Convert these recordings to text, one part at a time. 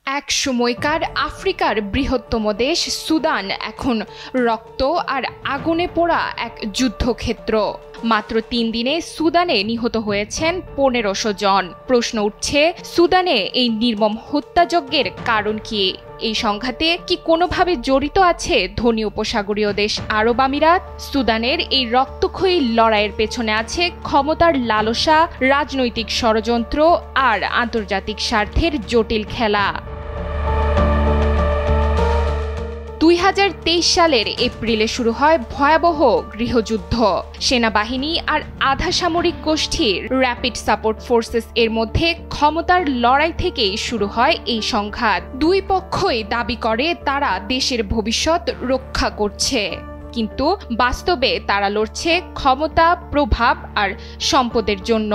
এক সময়কার আফ্রিকার বৃহত্তম দেশ সুদান এখন রক্ত আর আগুনে পোড়া এক যুদ্ধক্ষেত্র। মাত্র ৩ দিনে সুদানে নিহত হয়েছেন ১৫০০ জন। প্রশ্ন উঠছে, সুদানে এই নির্মম হত্যাযজ্ঞের কারণ কি? এই সংঘাতে কি কোনোভাবে জড়িত আছে ধনী উপসাগরীয় দেশ আরব আমিরাত? সুদানের এই রক্তক্ষয়ী লড়াইয়ের পেছনে আছে ক্ষমতার লালসা, রাজনৈতিক ষড়যন্ত্র আর আন্তর্জাতিক স্বার্থের জটিল খেলা। ২০২৩ সালের এপ্রিলে শুরু হয় ভয়াবহ গৃহযুদ্ধ। সেনাবাহিনী আর আধা সামরিক গোষ্ঠীর র্যাপিড সাপোর্ট ফোর্সেস এর মধ্যে ক্ষমতার লড়াই থেকেই শুরু হয় এই সংঘাত। দুই পক্ষই দাবি করে তারা দেশের ভবিষ্যৎ রক্ষা করছে, কিন্তু বাস্তবে তারা লড়ছে ক্ষমতা, প্রভাব আর সম্পদের জন্য।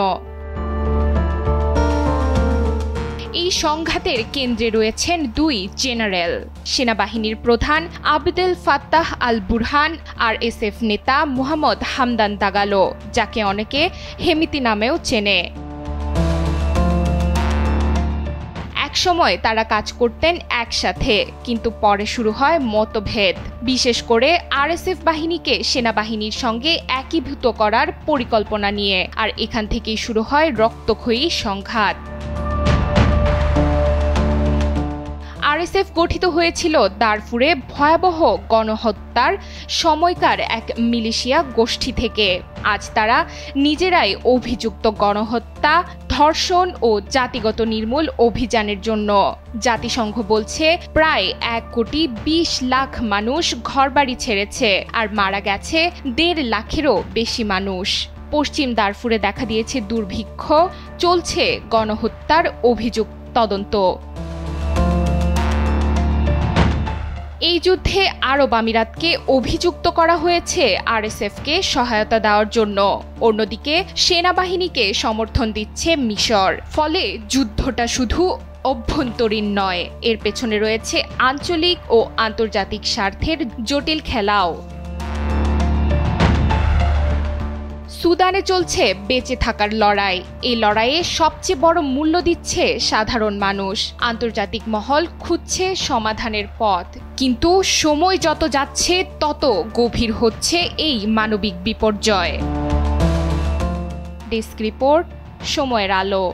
এই সংঘাতের কেন্দ্রে রয়েছেন দুই জেনারেল, সেনাবাহিনীর প্রধান Abdel Fattah al Burhan, RSF নেতা মোহাম্মদ হামদান দাগালো, যাকে অনেকে হেমিতি নামেও চেনে। একসময় তারা কাজ করতেন একসাথে, কিন্তু পরে শুরু হয় মতভেদ, বিশেষ করে RSF বাহিনীকে সেনাবাহিনীর সঙ্গে একীভূত করার পরিকল্পনা নিয়ে। আর এখান থেকেই শুরু হয় রক্তক্ষয়ী সংঘাত। RSF গঠিত হয়েছিল দারফুরে ভয়াবহ গণহত্যার সময়কার এক মিলিশিয়া গোষ্ঠী থেকে। আজ তারা নিজেরাই অভিযুক্ত গণহত্যা, ধর্ষণ ও জাতিগত নির্মূল অভিযানের জন্য। জাতিসংঘ বলছে প্রায় ১,২০,০০,০০০ মানুষ ঘরবাড়ি ছেড়েছে আর মারা গেছে ১.৫ লাখেরও বেশি মানুষ। পশ্চিম দারফুরে দেখা দিয়েছে দুর্ভিক্ষ, চলছে গণহত্যার অভিযোগ তদন্ত। এই যুদ্ধে আরব আমিরাতকে অভিযুক্ত করা হয়েছে RSFকে সহায়তা দেওয়ার জন্য। অন্যদিকে সেনাবাহিনীকে সমর্থন দিচ্ছে মিশর। ফলে যুদ্ধটা শুধু অভ্যন্তরীণ নয়, এর পেছনে রয়েছে আঞ্চলিক ও আন্তর্জাতিক স্বার্থের জটিল খেলাও। সুদানে চলছে বেঁচে থাকার লড়াই। এই লড়াইয়ে সবচেয়ে বড় মূল্য দিচ্ছে সাধারণ মানুষ। আন্তর্জাতিক মহল খুঁজছে সমাধানের পথ, কিন্তু সময় যত যাচ্ছে তত গভীর হচ্ছে এই মানবিক বিপর্যয়। ডেস্ক রিপোর্ট, সময়ের আলো।